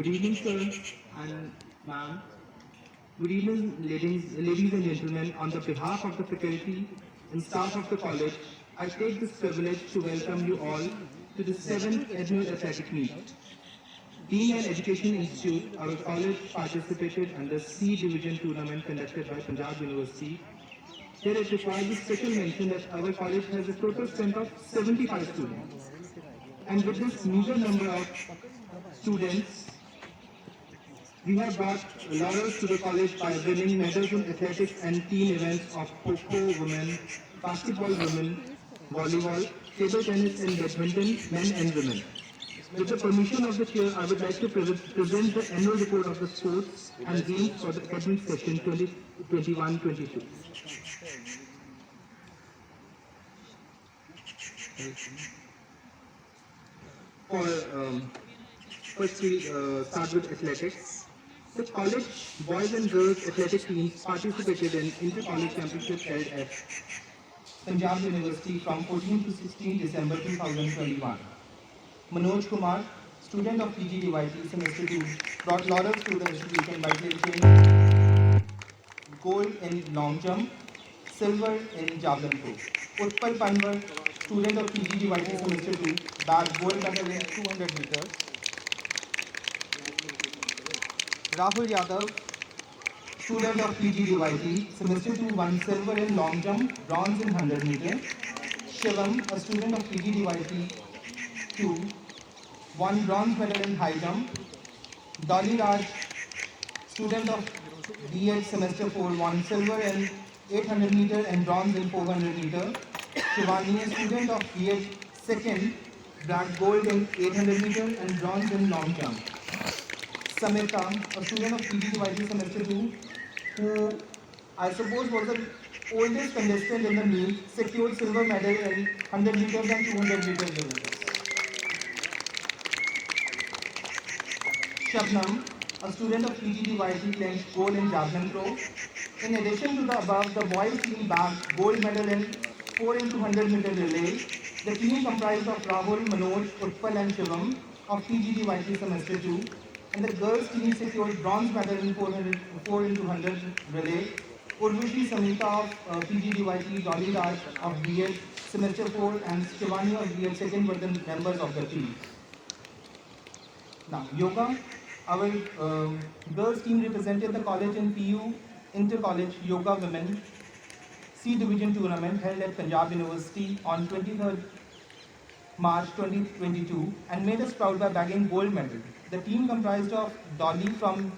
Good evening, sir and ma'am. Good evening, ladies and gentlemen. On the behalf of the faculty and staff of the college, I take this privilege to welcome you all to the 7th Annual Athletic Meet. Being an education institute, our college participated in the C Division tournament conducted by Punjab University. Here it requires a special mention that our college has a total strength of 75 students. And with this meager number of students, we have brought laurels to the college by winning medals in athletics and team events of Kho-Kho women, basketball women, volleyball, table tennis and badminton, men and women. With the permission of the chair, I would like to present the annual report of the sports and games for the academic session 2021-22. For first we start with athletics. The college boys and girls athletic teams participated in inter-college championship held at Punjab University from 14 to 16 December 2021. Manoj Kumar, student of PGDYT semester 2, brought laurels to the institution by clinching gold in long jump, silver in javelin throw. Utpal Panwar, student of PGDYT semester 2, bagged gold medal in 200 meters. Rahul Yadav, student of PGDYT, semester 2 won silver in long jump, bronze in 100 meters. Shivam, a student of PGDYT 2, won bronze medal in high jump. Dolly Raj, student of BEd semester 4, won silver in 800 meter and bronze in 400 meter. Shivani, a student of BEd second, bagged gold in 800 meter and bronze in long jump. Samita, a student of PGDYT semester 2, who I suppose was the oldest contestant in the meet, secured silver medal in 100 meters and 200 meters relay. Shabnam, a student of PGDYT, clinched gold in javelin throw. In addition to the above, the boys team bagged gold medal in 4 into 100 meter relay. The team comprised of Rahul, Manoj, Utpal and Shivam of PGDYT semester 2. And the girls team secured bronze medal in 4 into 100 relay. Urvashi Samita of PGDYT, Dolly Raj of BEd semester 4 and Shivani of BEd second were the members of the team. Now, yoga. Our girls team represented the college in PU Inter-College Yoga Women C Division tournament held at Punjab University on 23rd March 2022 and made us proud by bagging gold medal. The team comprised of Dolly from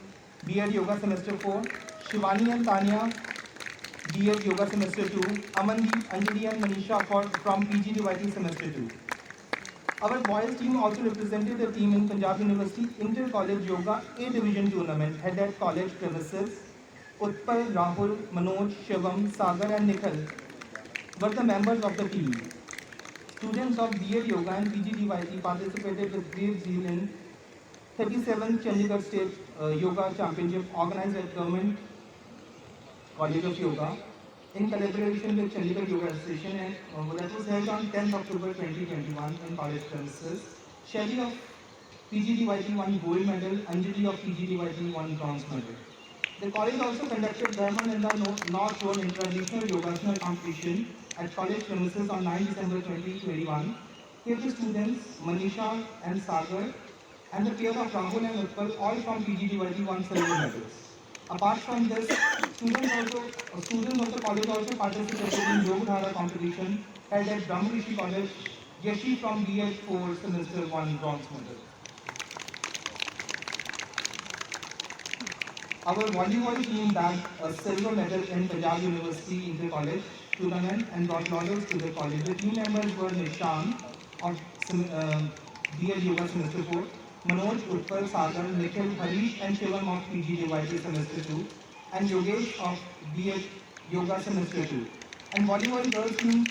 BEd Yoga semester 4, Shivani and Tanya BEd Yoga semester 2, Amandeep, Anjali and Manisha from PGDYT semester 2. Our boys team also represented the team in Punjab University Inter-College Yoga A Division tournament held at college premises. Utpal, Rahul, Manoj, Shivam, Sagar and Nikhil were the members of the team. Students of BEd Yoga and PGDYT participated with great zeal in 37th Chandigarh State Yoga Championship organized at Government College of Yoga in collaboration with Chandigarh Yoga Association and that was held on 10th October 2021 in college premises. Shelly of PGDYT won gold medal, Anjali of PGDYT won bronze medal. The college also conducted Dharman in the North Zone International Yogasana competition at college premises on 9 December 2021. Here the students, Manisha and Sagar, and the pair of Rahul and Utpal, all from PGDYT won silver medals. Apart from this, students of the college also participated in Yogadhara competition held at Brahmarishi College. Yeshi from BEd 4 semester 1 bronze medal. Our volleyball team bagged a silver medal in Punjab University Inter-College tournament and brought laurels to the college. The team members were Nishan of BEd Yoga semester 4, Manoj, Utpal, Sagar, Nikhil, Harish and Shivam of PGDYT semester 2 and Yogesh of BEd Yoga semester 2. And volleyball girls team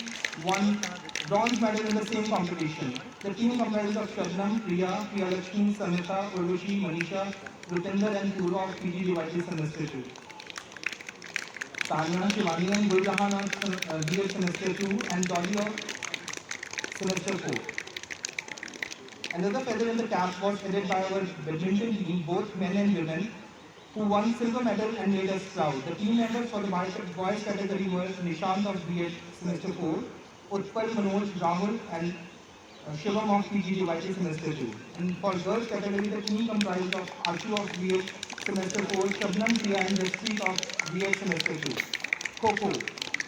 won bronze medal in the same competition. The team comprised of Shabnam, Priya, Lakshmi, Samita, Urvashi, Manisha, Rutinder and Purva of PGDYT semester 2. Tanya, Shivani and Guljahan of BEd semester 2 and Dolly of semester 4. Another feather in the cap was headed by our badminton team, both men and women, who won silver medal and made us proud. The team members for the boys category were Nishant of B.Ed semester 4, Utpal, Manoj, Rahul, and Shivam of PGDYT semester 2. And for girls category, the team comprised of Ashu of B.Ed semester 4, Shabnam, Priya, and Jaspreet of B.Ed semester 2. Kho-Kho.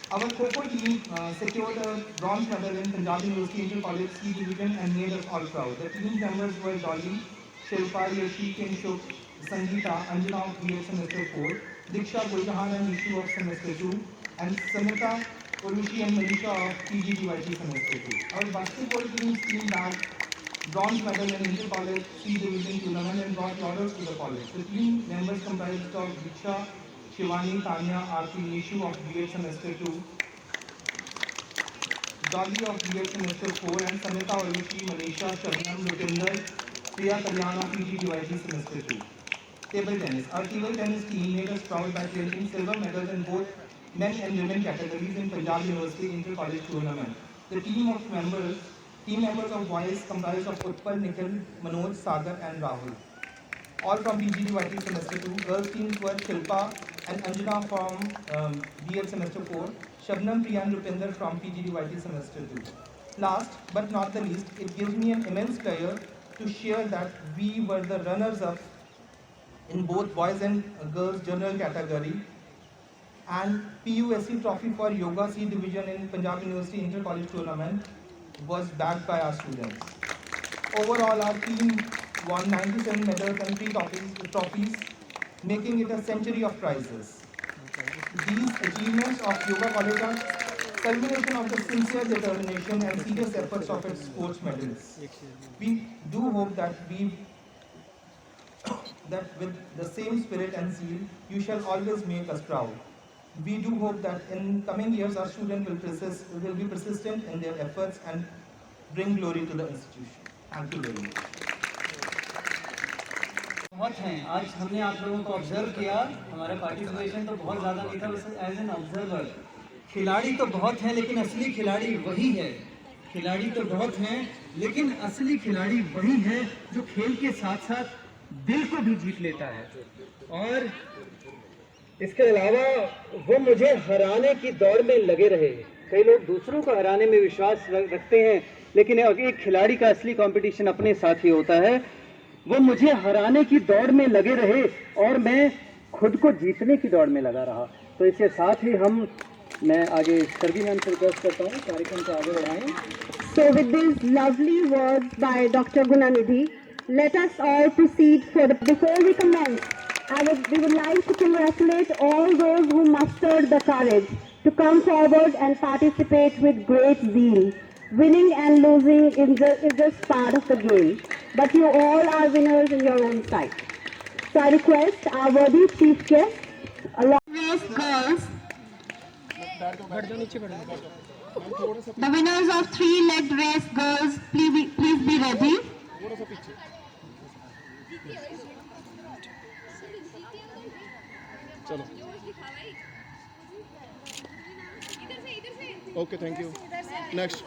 Our Kho-Kho team secured a bronze medal in Punjab University Inter-College C Division and made us all proud. The team members were Dolly, Shilpa, Yashi, Kinshuk, Sangeeta, Anjana of B.Ed semester 4, Diksha, Guljahan and Ishu of semester 2, and Samita, Urushi and Manisha of PGDYT semester 2. Our basketball team bagged bronze medal in Inter-College C Division tournament and brought laurels to the college. The team members comprised of Diksha, Shivani, Tanya, Aarti, Nishu of B.Ed semester 2, Dolly of B.Ed semester 4, and Samita, Urushi, Manisha, Shabnam, Rutinder, Priya Kalyan of PGDYT semester 2. Table tennis. Our table tennis team made us proud by clinching silver medals in both men and women categories in Punjab University Inter-College tournament. The team members of boys comprised of Utpal, Nikhil, Manoj, Sagar, and Rahul, all from PGDYT semester 2. Girls teams were Shilpa and Anjana from B.Ed semester 4, Shabnam, Priya, and Rupinder from PGDYT semester 2. Last but not the least, it gives me an immense pleasure to share that we were the runners-up in both boys and girls general category, and PUSC trophy for Yoga C Division in Punjab University Inter-College tournament was backed by our students. Overall, our team won 97 medals and 3 trophies, making it a century of prizes. These achievements of Yoga College are culmination of the sincere determination and serious efforts of its sports medalists. We do hope that with the same spirit and zeal, you shall always make us proud. We do hope that in coming years our students will be persistent in their efforts and bring glory to the institution. Thank you very much. बहुत हैं, आज हमने आप लोगों को observe किया, हमारा participation तो बहुत ज़्यादा नहीं था, बस एज एन ऑब्जर्वर। खिलाड़ी तो बहुत हैं लेकिन असली खिलाड़ी वही है। खिलाड़ी तो बहुत हैं लेकिन असली खिलाड़ी वही है जो खेल के साथ साथ दिल को भी जीत लेता है। और इसके अलावा वो मुझे हराने की दौड़ में लगे रहे। कई लोग दूसरों को हराने में विश्वास रखते हैं, लेकिन एक खिलाड़ी का असली कंपटीशन अपने साथ ही होता है। वो मुझे हराने की दौड़ में लगे रहे और मैं खुद को जीतने की दौड़ में लगा रहा। तो इसके साथ ही मैं आगे सर्दी मैम से रिक्वेस्ट करता हूँ कार्यक्रम को आगे बढ़ाएं। So with these lovely words by Dr. Gunanidhi, let us all proceed before we commence. We would like to congratulate all those who mustered the courage to come forward and participate with great zeal. Winning and losing is just part of the game, but you all are winners in your own sight. So I request our worthy chief guest, along with girls, the winners of 3-legged race girls, please be ready. चलो okay thank you next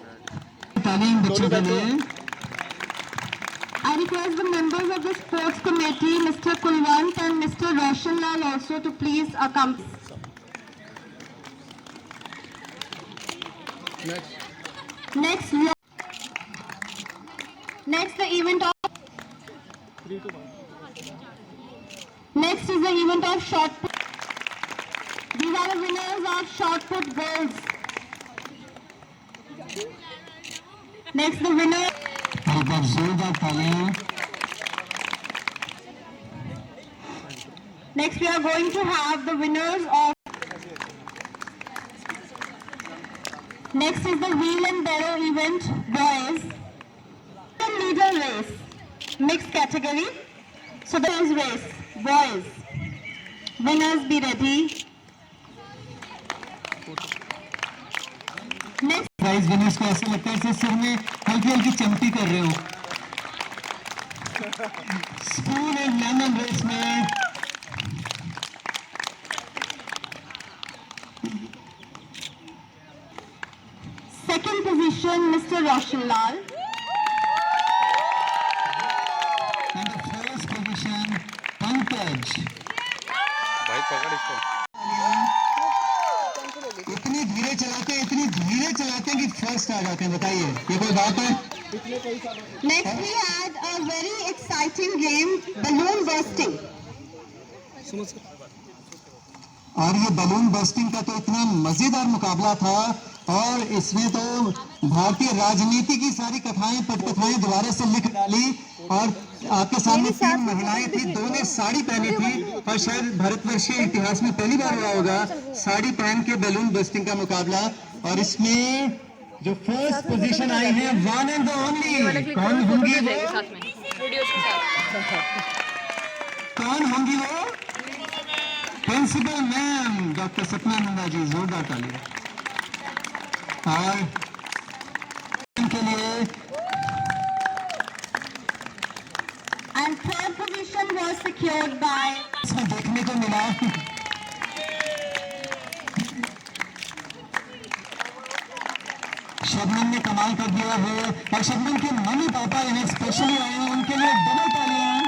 I request the members of the sports committee, Mr. Kulwant and Mr. Roshan Lal, also to please accompany. Next the event of Next is the event of shot put. These are the winners of shot put girls. Next the winner. Next we are going to have the winners of. Next is the wheel and barrow event boys. Leader race, mixed category. So there is race, boys. Winners be ready. Next. Prize winners को ऐसा लगता है जैसे सिर में हल्की हल्की चमटी कर रहे हो। स्पून एंड लेमन रेस में Second position, Mr. Roshan Lal. इतनी धीरे चलाते हैं कि फर्स्ट आ जाते हैं। बताइए, ये कोई बात है? Next we had a very exciting game, balloon bursting. और ये बलून बस्टिंग का तो इतना मजेदार मुकाबला था, और इसमें तो भारतीय राजनीति की सारी कथाएं पटकथाएं दोबारा से लिख डाली। और आपके सामने 3 महिलाएं थी, 2 ने साड़ी पहनी थी, और शायद भारतवर्षीय इतिहास में पहली बार हुआ होगा साड़ी पहन के बैलून बस्टिंग का मुकाबला। और इसमें जो फर्स्ट पोजीशन आई है, वन एंड द ओनली, कौन होंगी वो? कौन होंगी वो? प्रिंसिपल मैम डॉक्टर सपना नंदा जी, जोरदार तालियां। और के लिए And third position was secured by इसमें देखने को मिला शबनम ने कमाल कर दिया है, और शबनम के मम्मी पापा यहाँ स्पेशली आए हैं, उनके लिए डबल तालियां।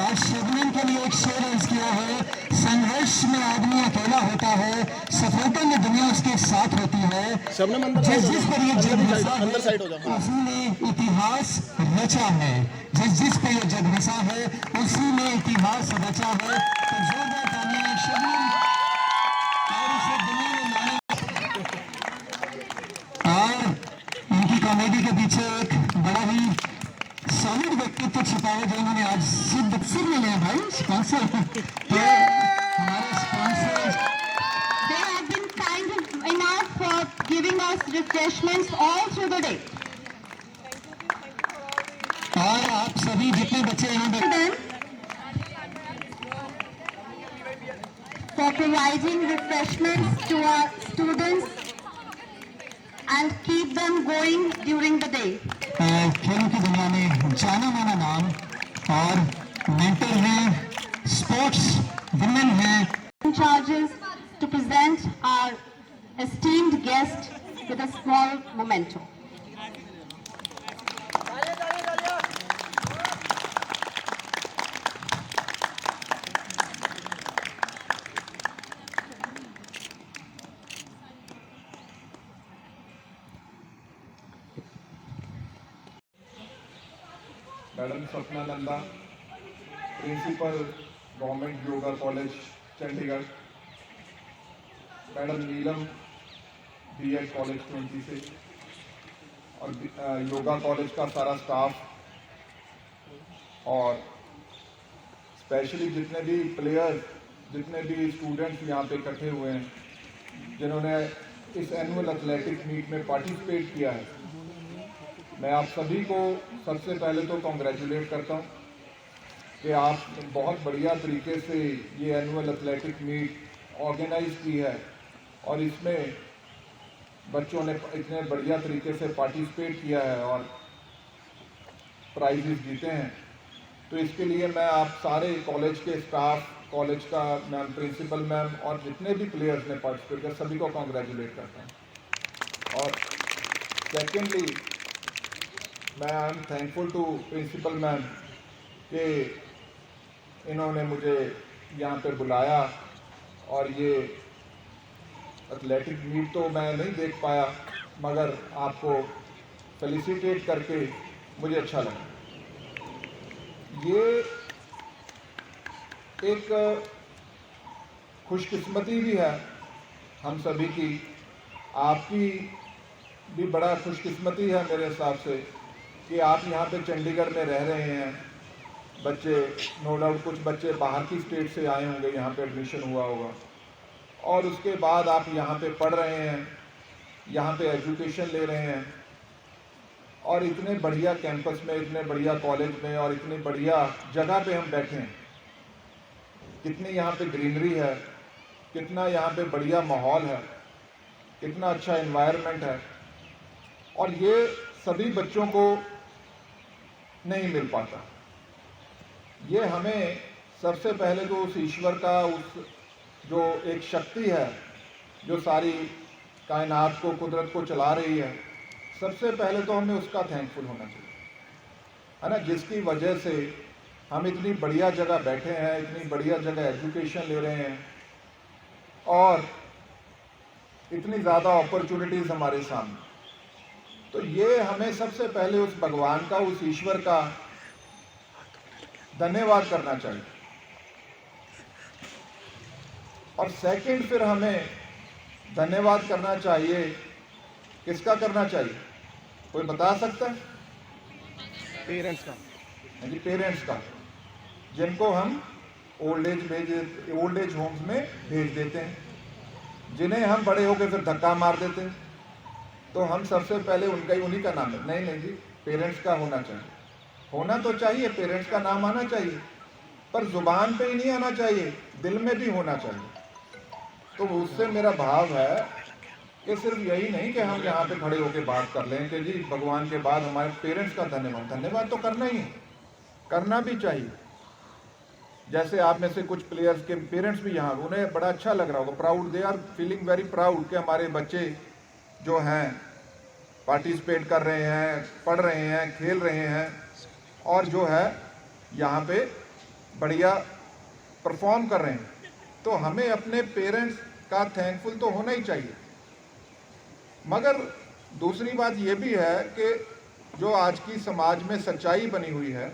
आज शबनम के लिए एक शेर अर्ज किया है, संघर्ष में आदमी अकेला होता है, सफलता में दुनिया उसके साथ होती है। जिस पर ये जग हंसा है उसी ने इतिहास रचा है, जिस पे ये जग हंसा है उसी ने इतिहास रचा है। तो जोरदार तालियां शबनम और इसे दुनिया में लाने, और इनकी कॉमेडी के पीछे एक बड़ा ही सॉलिड व्यक्तित्व छिपा है, जो इन्होंने आज सिर मिले हैं भाई स्पॉन्सर। हमारे sponsor they have been kind enough for giving us refreshments all through the day. और आप सभी जितने बच्चे यहाँ To them for providing refreshments to our students and keep them going during the day. खेलों की दुनिया में जाना माना नाम, और मेंटर हैं, स्पोर्ट्स वुमेन हैं। In charges to present our esteemed guest with a small memento. Madam Sapna Nanda, principal government yoga college Chandigarh, madam Neelam BEd college 20 से, और योगा कॉलेज का सारा स्टाफ, और स्पेशली जितने भी प्लेयर्स, जितने भी स्टूडेंट्स यहाँ पे इकट्ठे हुए हैं, जिन्होंने इस एनुअल एथलेटिक मीट में पार्टिसिपेट किया है, मैं आप सभी को सबसे पहले तो कॉन्ग्रेचुलेट करता हूँ कि आप बहुत बढ़िया तरीके से ये एनुअल एथलेटिक मीट ऑर्गेनाइज की है, और इसमें बच्चों ने इतने बढ़िया तरीके से पार्टिसिपेट किया है और प्राइजेस जीते हैं। तो इसके लिए मैं आप सारे कॉलेज के स्टाफ, कॉलेज का मैम, प्रिंसिपल मैम, और जितने भी प्लेयर्स ने पार्टिसिपेट किया, सभी को कॉन्ग्रेचुलेट करता हूँ। और सेकेंडली, मैं I am thankful to principal ma'am कि इन्होंने मुझे यहाँ पे बुलाया, और ये एथलेटिक मीट तो मैं नहीं देख पाया, मगर आपको फेलिसिटेट करके मुझे अच्छा लगा। ये एक खुशकिस्मती भी है हम सभी की, आपकी भी बड़ा खुशकिस्मती है मेरे हिसाब से कि आप यहाँ पे चंडीगढ़ में रह रहे हैं। बच्चे, नो डाउट कुछ बच्चे बाहर की स्टेट से आए होंगे, यहाँ पे एडमिशन हुआ होगा, और उसके बाद आप यहाँ पे पढ़ रहे हैं, यहाँ पे एजुकेशन ले रहे हैं, और इतने बढ़िया कैंपस में, इतने बढ़िया कॉलेज में, और इतनी बढ़िया जगह पे हम बैठे हैं। कितनी यहाँ पे ग्रीनरी है, कितना यहाँ पे बढ़िया माहौल है, कितना अच्छा एनवायरनमेंट है, और ये सभी बच्चों को नहीं मिल पाता। ये हमें सबसे पहले तो उस ईश्वर का, उस जो एक शक्ति है जो सारी कायनात को, कुदरत को चला रही है, सबसे पहले तो हमें उसका थैंकफुल होना चाहिए, है ना, जिसकी वजह से हम इतनी बढ़िया जगह बैठे हैं, इतनी बढ़िया जगह एजुकेशन ले रहे हैं और इतनी ज़्यादा अपॉर्चुनिटीज़ हमारे सामने, तो ये हमें सबसे पहले उस भगवान का, उस ईश्वर का धन्यवाद करना चाहिए। और सेकंड फिर हमें धन्यवाद करना चाहिए, किसका करना चाहिए, कोई बता सकता है? पेरेंट्स का। हाँ जी, पेरेंट्स का, जिनको हम ओल्ड एज होम्स में भेज देते हैं, जिन्हें हम बड़े होकर फिर धक्का मार देते हैं। तो हम सबसे पहले उनका ही, उन्हीं का नाम है। नहीं जी, पेरेंट्स का होना चाहिए, होना तो चाहिए, पेरेंट्स का नाम आना चाहिए, पर जुबान पे ही नहीं आना चाहिए, दिल में भी होना चाहिए। तो उससे मेरा भाव है कि सिर्फ यही नहीं कि हम यहाँ पे खड़े होकर बात कर लें कि जी भगवान के बाद हमारे पेरेंट्स का धन्यवाद तो करना ही है, करना भी चाहिए। जैसे आप में से कुछ प्लेयर्स के पेरेंट्स भी यहाँ, उन्हें बड़ा अच्छा लग रहा होगा, proud, they are feeling very proud कि हमारे बच्चे जो हैं पार्टिसिपेट कर रहे हैं, पढ़ रहे हैं, खेल रहे हैं और जो है यहाँ पे बढ़िया परफॉर्म कर रहे हैं। तो हमें अपने पेरेंट्स का थैंकफुल तो होना ही चाहिए। मगर दूसरी बात ये भी है कि जो आज की समाज में सच्चाई बनी हुई है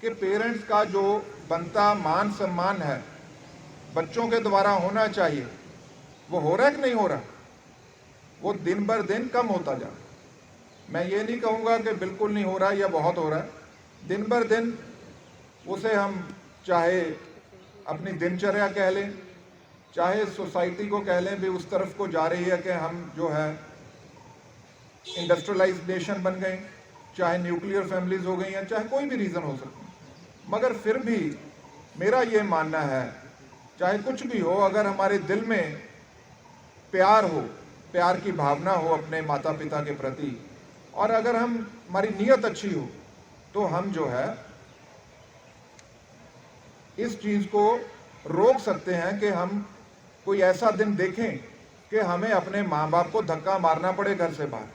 कि पेरेंट्स का जो बनता मान सम्मान है बच्चों के द्वारा होना चाहिए, वो हो रहा है कि नहीं हो रहा? वो दिन बर दिन कम होता जा रहा। मैं ये नहीं कहूँगा कि बिल्कुल नहीं हो रहा या बहुत हो रहा है, दिन बर दिन उसे हम चाहे अपनी दिनचर्या कह लें, चाहे सोसाइटी को कह लें भी उस तरफ को जा रही है कि हम जो है इंडस्ट्रियलाइज्ड नेशन बन गए, चाहे न्यूक्लियर फैमिलीज हो गई हैं, चाहे कोई भी रीज़न हो सकता है। मगर फिर भी मेरा ये मानना है, चाहे कुछ भी हो, अगर हमारे दिल में प्यार हो, प्यार की भावना हो अपने माता पिता के प्रति, और अगर हमारी नीयत अच्छी हो, तो हम जो है इस चीज़ को रोक सकते हैं कि हम कोई ऐसा दिन देखें कि हमें अपने माँ बाप को धक्का मारना पड़े घर से बाहर,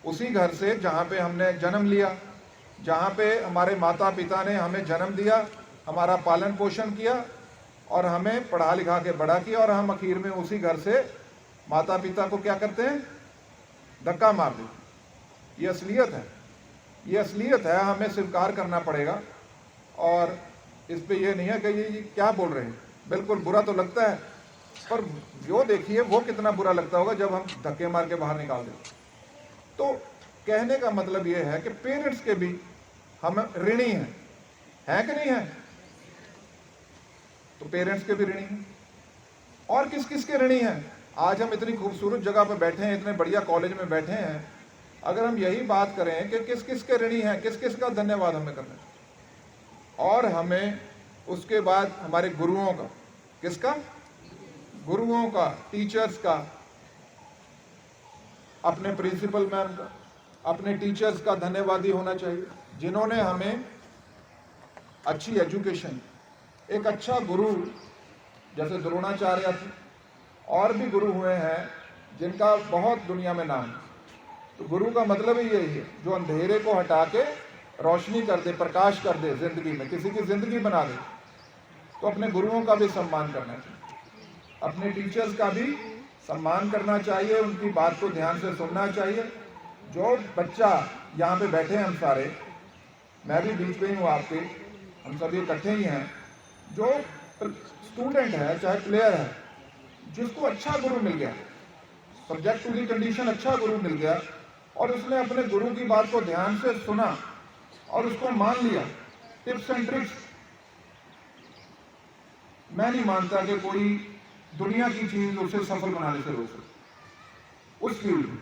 उसी घर से जहाँ पे हमने जन्म लिया, जहाँ पे हमारे माता पिता ने हमें जन्म दिया, हमारा पालन पोषण किया और हमें पढ़ा लिखा के बड़ा किया, और हम आखिर में उसी घर से माता पिता को क्या करते हैं, धक्का मार देते। ये असलियत है, ये असलियत है, हमें स्वीकार करना पड़ेगा। और इस पे ये नहीं है कि ये क्या बोल रहे हैं, बिल्कुल बुरा तो लगता है, पर जो देखिए वो कितना बुरा लगता होगा जब हम धक्के मार के बाहर निकाल दें। तो कहने का मतलब ये है कि पेरेंट्स के भी हम ऋणी हैं कि नहीं है? तो पेरेंट्स के भी ऋणी हैं। और किस किस के ऋणी हैं? आज हम इतनी खूबसूरत जगह पर बैठे हैं, इतने बढ़िया कॉलेज में बैठे हैं, अगर हम यही बात करें कि किस किस के ऋणी हैं, किस किस का धन्यवाद हमें करना है, और हमें उसके बाद हमारे गुरुओं का, किसका? गुरुओं का, टीचर्स का, अपने प्रिंसिपल मैम का, अपने टीचर्स का धन्यवादी होना चाहिए, जिन्होंने हमें अच्छी एजुकेशन, एक अच्छा गुरु जैसे द्रोणाचार्य थे, और भी गुरु हुए हैं जिनका बहुत दुनिया में नाम है। तो गुरु का मतलब ही यही है, जो अंधेरे को हटा के रोशनी कर दे, प्रकाश कर दे जिंदगी में, किसी की जिंदगी बना दे। तो अपने गुरुओं का भी सम्मान करना चाहिए, अपने टीचर्स का भी सम्मान करना चाहिए, उनकी बात को ध्यान से सुनना चाहिए। जो बच्चा यहाँ पे बैठे हैं हम सारे, मैं भी बीच में ही हूँ आपके, हम सभी इकट्ठे ही हैं, जो स्टूडेंट है चाहे प्लेयर है, जिसको अच्छा गुरु मिल गया, सब्जेक्ट टू दी कंडीशन अच्छा गुरु मिल गया, और उसने अपने गुरु की बात को ध्यान से सुना और उसको मान लिया, टिप्स एंड ट्रिक्स, मैं नहीं मानता कि कोई दुनिया की चीज उसे सफल बनाने से रोक सकती। उस फील्ड में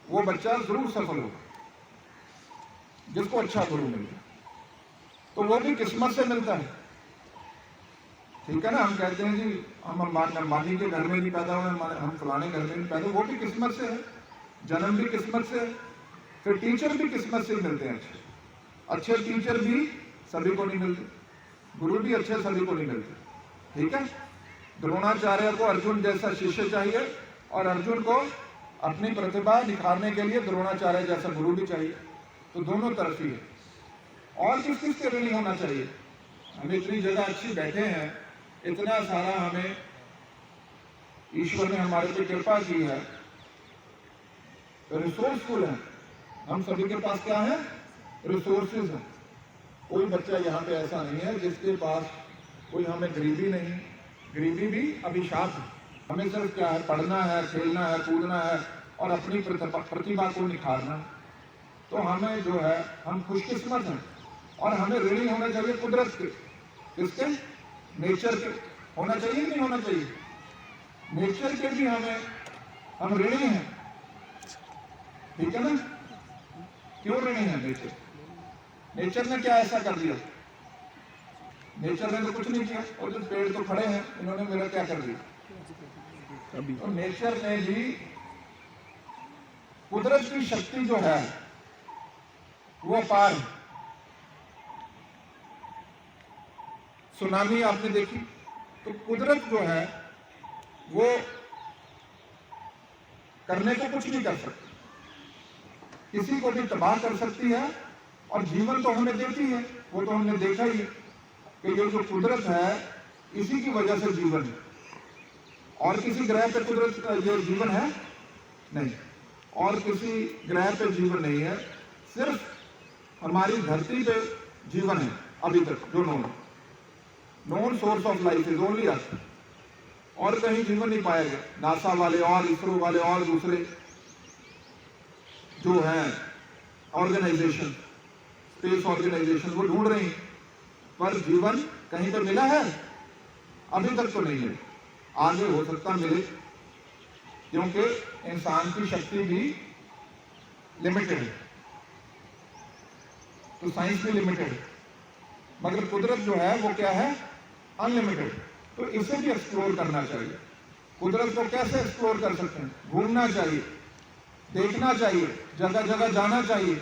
वो बच्चा जरूर सफल होगा जिसको अच्छा गुरु मिल गया, तो वो भी किस्मत से मिलता है। ठीक है ना, हम कहते हैं जी हम अंबानी के घर में नहीं पैदा हुए, हम फलाने घर में नहीं पैदा, वो भी किस्मत से है, जन्म भी किस्मत से है। फिर टीचर भी किस्मत से ही मिलते हैं, अच्छे टीचर भी सभी को नहीं मिलते, गुरु भी अच्छे सभी को नहीं मिलते। ठीक है, द्रोणाचार्य को अर्जुन जैसा शिष्य चाहिए, और अर्जुन को अपनी प्रतिभा निखारने के लिए द्रोणाचार्य जैसा गुरु भी चाहिए। तो दोनों तरफ ही है। और किस किस के ऋणी होना चाहिए? हम इतनी जगह अच्छी बैठे हैं, इतना सारा हमें ईश्वर ने हमारे पे कृपा की है, तो रिसोर्सफुल है। हम सभी के पास क्या है? रिसोर्सेज है। कोई बच्चा यहाँ पे ऐसा नहीं है जिसके पास कोई, हमें गरीबी नहीं, गरीबी भी अभिशाप है। हमें सिर्फ क्या है? पढ़ना है, खेलना है, कूदना है और अपनी प्रतिभा को निखारना है। तो हमें जो है, हम खुशकिस्मत हैं और हमें ऋणी होना चाहिए कुदरत के। किसके? नेचर के। होना चाहिए कि नहीं होना चाहिए? नेचर के भी हम ऋणी हैं, ठीक है ना? क्यों ऋणी है नेचर? नेचर ने क्या ऐसा कर दिया? नेचर ने तो कुछ नहीं किया। और जो पेड़ तो खड़े हैं, इन्होंने मेरा क्या कर दिया? तो नेचर ने भी, कुदरत की शक्ति जो है वो अपार है। सुनामी आपने देखी, तो कुदरत जो है वो करने को कुछ नहीं कर सकती, किसी को भी तबाह कर सकती है और जीवन तो हमें देती है। वो तो हमने देखा ही है कि ये जो कुदरत है, इसी की वजह से जीवन है। और किसी ग्रह पे कुदरत ये जीवन है नहीं, और किसी ग्रह पे जीवन नहीं है, सिर्फ हमारी धरती पे जीवन है अभी तक जो known source of life is only Earth. और कहीं जीवन नहीं पाया गया। नासा वाले और इसरो वाले और दूसरे जो हैं ऑर्गेनाइजेशन, स्पेस ऑर्गेनाइजेशन, वो ढूंढ रही हैं, पर जीवन कहीं पर मिला है? अभी तक तो नहीं है। आगे हो सकता मिले, क्योंकि इंसान की शक्ति भी लिमिटेड है, तो साइंस भी लिमिटेड है, मगर कुदरत जो है वो क्या है? अनलिमिटेड। तो इसे भी एक्सप्लोर करना चाहिए। कुदरत को कैसे एक्सप्लोर कर सकते हैं? घूमना चाहिए, देखना चाहिए, जगह जगह जाना चाहिए।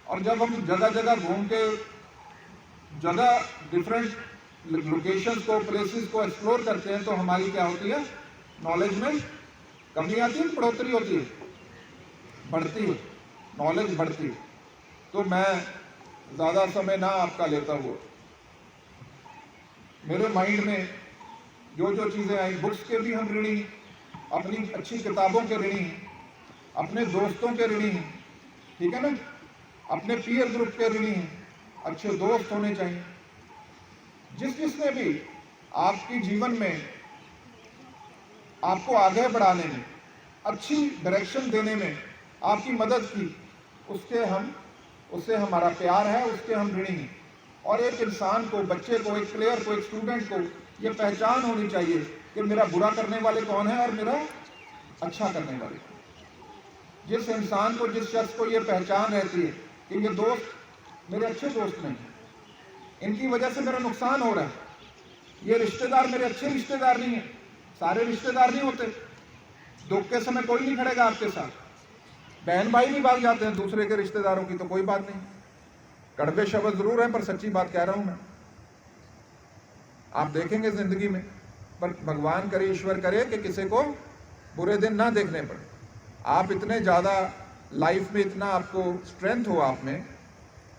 और जब हम जगह जगह घूम के जगह डिफरेंट लोकेशंस को, प्लेसेस को एक्सप्लोर करते हैं, तो हमारी क्या होती है? नॉलेज में कमी आती है, बढ़ोतरी होती है, बढ़ती है, नॉलेज बढ़ती है। तो मैं ज़्यादा समय ना आपका लेता हुआ, मेरे माइंड में जो जो चीज़ें आई, बुक्स के भी हम ऋणी, अपनी अच्छी किताबों के ऋणी, अपने दोस्तों के ऋणी हैं, ठीक है ना? अपने पीयर ग्रुप के ऋणी हैं। अच्छे दोस्त होने चाहिए। जिसने भी आपकी जीवन में आपको आगे बढ़ाने में, अच्छी डायरेक्शन देने में आपकी मदद की, उससे हमारा प्यार है, उसके हम ऋणी हैं। और एक इंसान को, बच्चे को, एक प्लेयर को, एक स्टूडेंट को ये पहचान होनी चाहिए कि मेरा बुरा करने वाले कौन है और मेरा अच्छा करने वाले कौन। जिस इंसान को, जिस शख्स को ये पहचान रहती है कि ये दोस्त मेरे अच्छे दोस्त नहीं, इनकी वजह से मेरा नुकसान हो रहा है, ये रिश्तेदार मेरे अच्छे रिश्तेदार नहीं है। सारे रिश्तेदार नहीं होते, दुख के समय कोई नहीं खड़ेगा आपके साथ, बहन भाई भी भाग जाते हैं दूसरे के रिश्तेदारों की, तो कोई बात नहीं। कड़वे शब्द जरूर है, पर सच्ची बात कह रहा हूं मैं। आप देखेंगे जिंदगी में, पर भगवान करे, ईश्वर करे कि किसी को बुरे दिन ना देखने पड़े। आप इतने ज़्यादा लाइफ में, इतना आपको स्ट्रेंथ हो आप में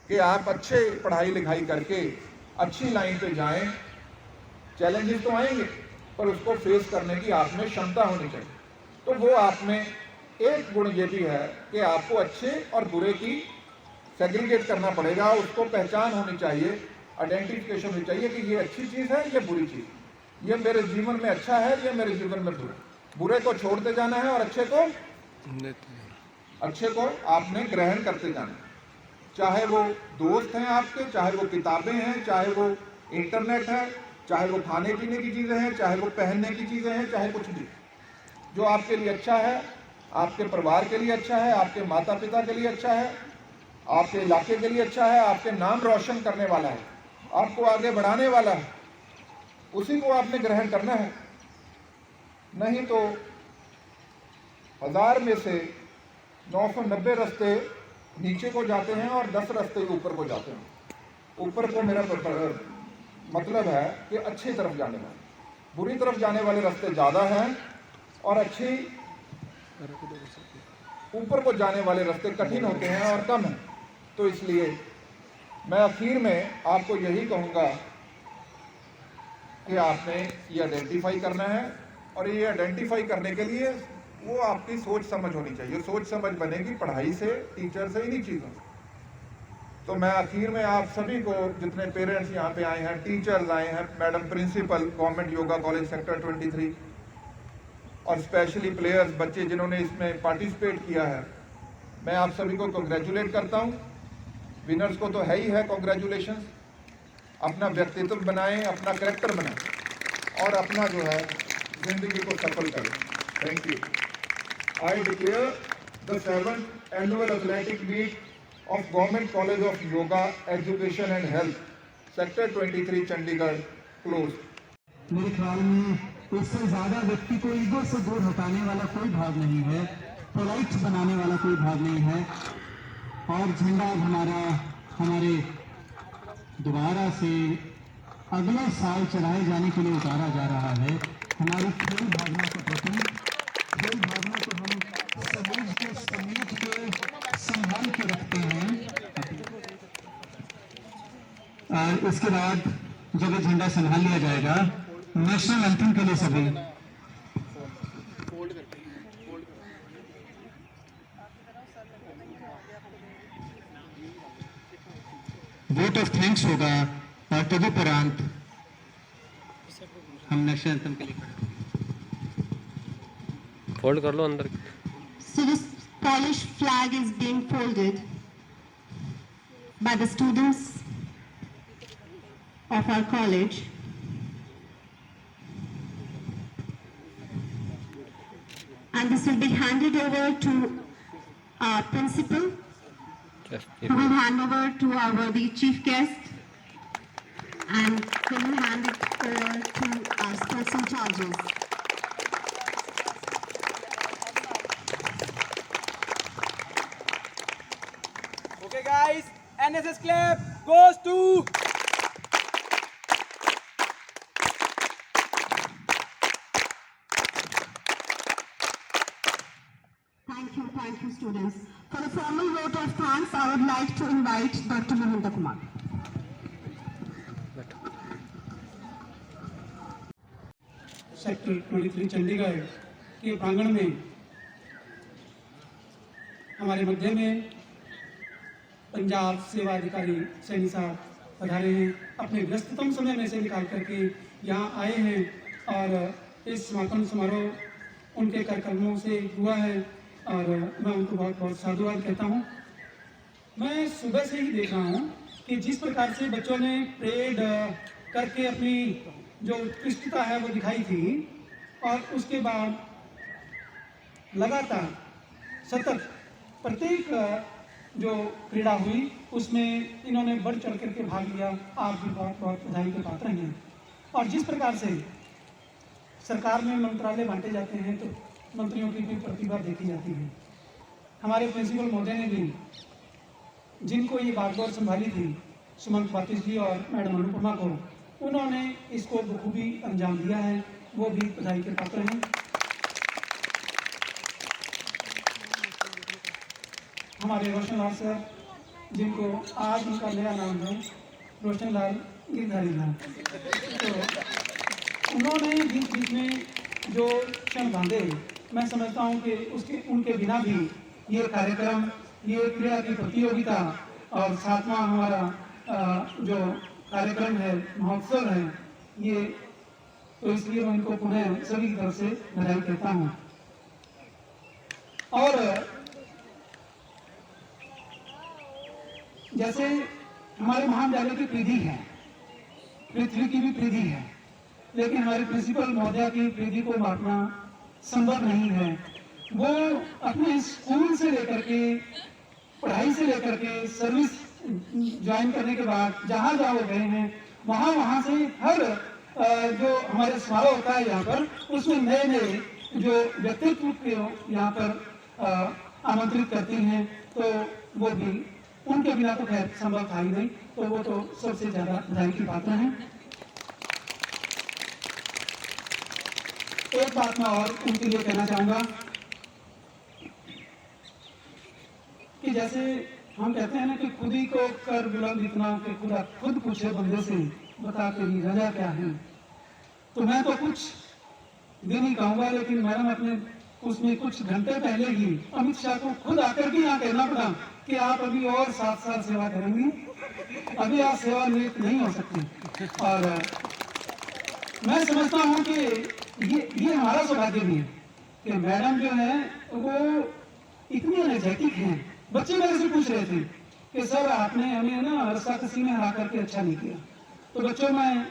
कि आप अच्छे पढ़ाई लिखाई करके अच्छी लाइन पे जाएं। चैलेंजेस तो आएंगे, पर उसको फेस करने की आप में क्षमता होनी चाहिए। तो वो आप में एक गुण ये भी है कि आपको अच्छे और बुरे की सेग्रीगेट करना पड़ेगा, उसको पहचान होनी चाहिए, आइडेंटिफिकेशन होनी चाहिए कि ये अच्छी चीज़ है, ये बुरी चीज़, ये मेरे जीवन में अच्छा है, ये मेरे जीवन में बुरा। बुरे को छोड़ते जाना है और अच्छे को आपने ग्रहण करते जाना है। चाहे वो दोस्त हैं आपके, चाहे वो किताबें हैं, चाहे वो इंटरनेट है, चाहे वो खाने पीने की चीज़ें हैं, चाहे वो पहनने की चीज़ें हैं, चाहे कुछ भी जो आपके लिए अच्छा है, आपके परिवार के लिए अच्छा है, आपके माता पिता के लिए अच्छा है, आपके इलाके के लिए अच्छा है, आपके नाम रोशन करने वाला है, आपको आगे बढ़ाने वाला है, उसी को आपने ग्रहण करना है। नहीं तो 1000 में से 990 रास्ते नीचे को जाते हैं और 10 रास्ते ऊपर को जाते हैं। ऊपर को मेरा मतलब है कि अच्छी तरफ जाने वाले, बुरी तरफ जाने वाले रास्ते ज़्यादा हैं और अच्छी ऊपर को जाने वाले रास्ते कठिन होते हैं और कम हैं। तो इसलिए मैं आखिर में आपको यही कहूँगा कि आपने ये आइडेंटिफाई करना है, और ये आइडेंटिफाई करने के लिए वो आपकी सोच समझ होनी चाहिए। सोच समझ बनेगी पढ़ाई से, टीचर से, इन्हीं चीज़ों से। तो मैं आखिर में आप सभी को, जितने पेरेंट्स यहाँ पे आए हैं, टीचर्स आए हैं, madam principal government yoga college sector 23, और स्पेशली प्लेयर्स, बच्चे जिन्होंने इसमें पार्टिसिपेट किया है, मैं आप सभी को कंग्रेचुलेट करता हूँ। विनर्स को तो है ही है कॉन्ग्रेचुलेशन। अपना व्यक्तित्व बनाएं, अपना कैरेक्टर बनाएं और अपना जो है जिंदगी को सफल करें। Thank you. I declare the 7th annual athletic meet of government college of yoga education and health sector 23 Chandigarh close. मेरे ख्याल में इससे ज्यादा व्यक्ति को ईगो से दूर हटाने वाला कोई भाव नहीं है, पोलाइट बनाने वाला कोई भाव नहीं है। और झंडा हमारे दोबारा से अगले साल चढ़ाए जाने के लिए उतारा जा रहा है। हमारी खेल भावना के प्रति, खेल भावना को हम समाज के समेट के संभाल के रखते हैं। और इसके बाद जब ये झंडा संभाल लिया जाएगा, नेशनल एंथम के लिए सभी वोट ऑफ थैंक्स होगा, और तदुपरांत हम नेशनल एंथम के लिए फोल्ड कर लो अंदर। So this Polish flag is being folded by the students of our college. And this will be handed over to our principal, who will hand over to our worthy chief guest, and who will hand it over to our sports in charges. Okay guys, NSS clap goes to Thank you students. For the formal vote of thanks, I would like to invite Dr. Mahinda Kumar. Sector 23 Chandigarh के प्रांगण में हमारे मध्य में पंजाब सेवा अधिकारी सैनी साहब पधारे हैं। अपने व्यस्ततम समय में से निकाल करके यहाँ आए हैं, और इस समापन समारोह उनके कार्यक्रमों से हुआ है, और मैं उनको बहुत बहुत साधुवाद कहता हूँ। मैं सुबह से ही देख रहा हूँ कि जिस प्रकार से बच्चों ने परेड करके अपनी जो उत्कृष्टता है वो दिखाई थी, और उसके बाद लगातार सतत प्रत्येक जो क्रीड़ा हुई उसमें इन्होंने बढ़ चढ़ करके भाग लिया। आप भी बहुत बहुत बधाई के पात्र हैं। और जिस प्रकार से सरकार में मंत्रालय बांटे जाते हैं तो मंत्रियों की भी प्रतिभा देखी जाती है। हमारे प्रिंसिपल महोदय ने भी, जिनको ये बागडोर संभाली थी, सुमंत बातिश जी और मैडम अनुपमा को, उन्होंने इसको बखूबी अंजाम दिया है, वो भी बधाई के पात्र हैं। हमारे रोशन लाल सर, जिनको आज उनका नया नाम है रोशन लाल गिरधारी लाल, तो उन्होंने बीच बीच में जो क्षण बांधे, मैं समझता हूँ कि उनके बिना भी ये कार्यक्रम, ये क्रीड़ा की प्रतियोगिता और 7वां हमारा जो कार्यक्रम है, महोत्सव है, ये तो इसलिए मैं उनको पुनः सभी की तरफ से बधाई कहता हूँ। और जैसे हमारे महाविद्यालय की पीढ़ी है, पृथ्वी की भी पीढ़ी है, लेकिन हमारे प्रिंसिपल महोदय की पीढ़ी को बांटना संभव नहीं है। वो अपने स्कूल से लेकर के, पढ़ाई से लेकर के, सर्विस ज्वाइन करने के बाद जहाँ जहाँ वो गए हैं, वहाँ से हर जो हमारे समारोह होता है यहाँ पर, उसमें नए नए जो व्यक्तित्व के यहाँ पर आमंत्रित करती हैं, तो वो भी उनके बिना तो खैर संभव था ही नहीं, तो वो तो सबसे ज्यादा बधाई की पात्र हैं। एक बात मैं और उनके लिए कहना चाहूंगा कि जैसे हम कहते हैं ना कि खुद ही को कर बुलंद इतना कि खुदा खुद पूछे बंदे से बता तेरी रजा क्या है। तो मैं तो कुछ दिन ही कहूँगा, लेकिन मैडम अपने उसमें कुछ घंटे पहले ही अमित शाह को खुद आकर के यहाँ कहना पड़ा कि आप अभी और 7 साल सेवा करेंगी, अभी आप सेवानिवृत्त नहीं हो सकती। और मैं समझता हूँ कि ये हमारा सौभाग्य भी है कि मैडम जो है वो इतनी एनर्जेटिक हैं। बच्चे मेरे से पूछ रहे थे कि सर आपने हमें ना रस्साकसी में हरा करके अच्छा नहीं किया। तो बच्चों, मैं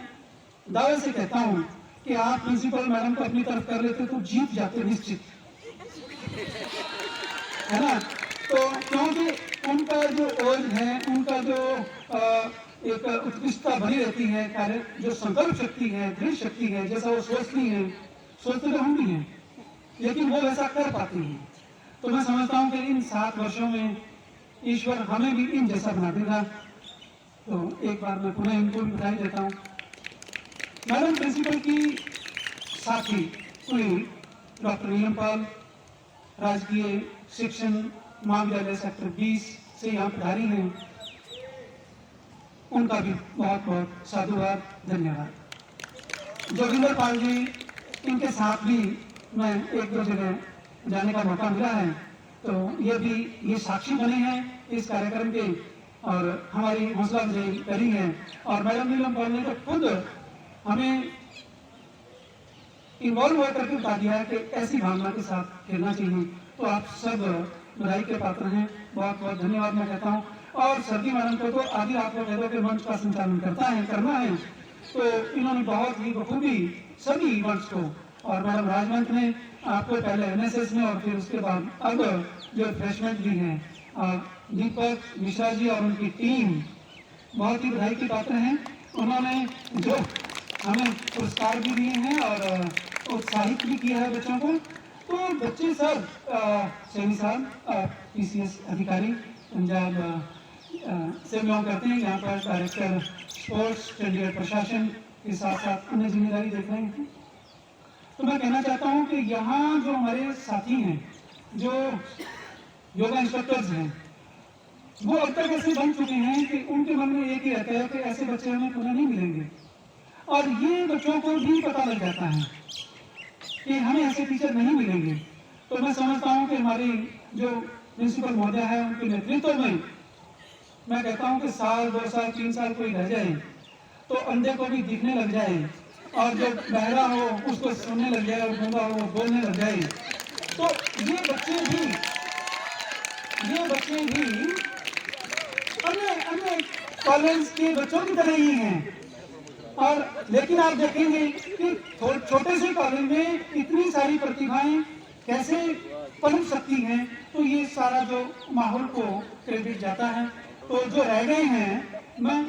दावे से कहता हूँ कि आप प्रिंसिपल मैडम को अपनी तरफ कर लेते तो जीत जाते निश्चित, है ना। तो क्योंकि उनका जो ओज है, उनका जो एक उत्कृष्टता बनी रहती है, कार्य जो संकल्प शक्ति है, दृढ़ शक्ति है, जैसा वो सोचती है, सोचते तो हम भी हैं, लेकिन वो वैसा कर पाती हैं। तो मैं समझता हूँ कि इन 7 वर्षों में ईश्वर हमें भी इन जैसा बना देगा। तो एक बार मैं पुनः इनको भी बधाई देता हूँ। मैडम प्रिंसिपल की साथी हुई डॉक्टर नीलम पाल, राजकीय शिक्षण महाविद्यालय सेक्टर 20 से यहाँ पधारी हैं, उनका भी बहुत बहुत साधुवाद, धन्यवाद। जोगिंदर पाल जी, इनके साथ भी मैं 1-2 जगह जाने का मौका मिला है, तो ये साक्षी बने हैं इस कार्यक्रम के और हमारी हौसला अफजाई करी है। और मैडम नीलम पाल ने तो खुद हमें इन्वॉल्व होकर के बता दिया है कि ऐसी भावना के साथ खेलना चाहिए। तो आप सब बधाई के पात्र हैं, बहुत बहुत धन्यवाद मैं कहता हूँ। और सर्दी मैडम को तो आदि रात को कहते के मंच का संचालन करना है, तो इन्होंने बहुत ही बखूबी सभी मंच को, और मैडम राजमंच ने आपको पहले NSS में और फिर उसके बाद अब जो रिफ्रेशमेंट दी है, और दीपक मिश्रा जी और उनकी टीम बहुत ही बधाई के पात्र हैं। उन्होंने जो हमें पुरस्कार भी दिए हैं और उत्साहित भी किया है बच्चों को। तो बच्चे सब सैनी साहब PCS अधिकारी पंजाब से बिलोंग करते हैं, यहाँ पर डायरेक्टर स्पोर्ट्स चंडीगढ़ प्रशासन के साथ साथ अन्य जिम्मेदारी देख रहे हैं। तो मैं कहना चाहता हूँ कि यहाँ जो हमारे साथी हैं, जो योगा इंस्ट्रक्टर्स हैं, वो अब तक ऐसे बन चुके हैं कि उनके मन में एक ही रहता है कि ऐसे बच्चे हमें पुनः नहीं मिलेंगे। और ये बच्चों को भी पता लग जाता है कि हमें ऐसे टीचर नहीं मिलेंगे। तो मैं समझता हूँ कि हमारी जो प्रिंसिपल महोदय है, उनके नेतृत्व में मैं कहता हूँ कि 1 साल 2 साल 3 साल कोई रह जाए तो अंधे को भी दिखने लग जाए, और जो बहरा हो उसको सुनने लग जाए, और गूंगा हो बोलने लग जाए। तो ये बच्चे भी अन्य कॉलेज के बच्चों की तरह ही हैं। और लेकिन आप देखेंगे कि छोटे से कॉलेज में इतनी सारी प्रतिभाएं कैसे पनप सकती हैं, तो ये सारा जो माहौल को क्रेडिट जाता है। तो जो रह गए हैं, मैं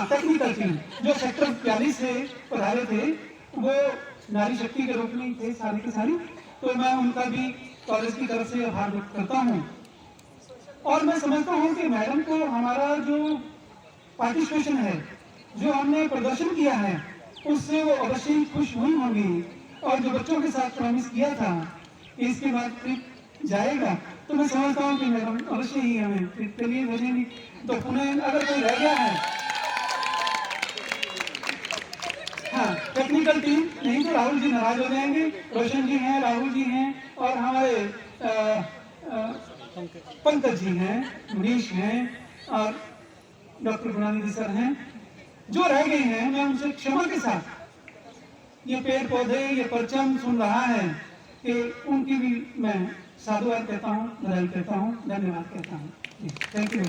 टेक्निकल टीम जो सेक्टर 42 से पधारे थे, वो नारी शक्ति के रूप में थे सारी की सारी। तो मैं उनका भी कॉलेज की तरफ से आभार व्यक्त करता हूँ। और मैं समझता हूँ कि मैडम को हमारा जो पार्टिसिपेशन है, जो हमने प्रदर्शन किया है, उससे वो अवश्य ही खुश हुई होंगी। और जो बच्चों के साथ प्रॉमिस किया था इसके बाद ट्रिप जाएगा, तो मैं समझता हूँ कि मैडम अवश्य ही हमें ट्रिप के लिए भेजेंगी। तो पुनः अगर कोई रह गया है, टेक्निकल टीम नहीं तो राहुल जी नाराज हो जाएंगे। रोशन जी हैं, राहुल जी हैं, और हमारे पंकज जी हैं, मनीष हैं, और डॉक्टर गुणानिधि सर हैं। जो रह गए हैं, मैं उनसे क्षमा के साथ ये पेड़ पौधे, ये परचम सुन रहा है कि उनकी भी मैं साधुवाद कहता हूँ, बधाई कहता हूँ, धन्यवाद कहता हूँ। Thank you.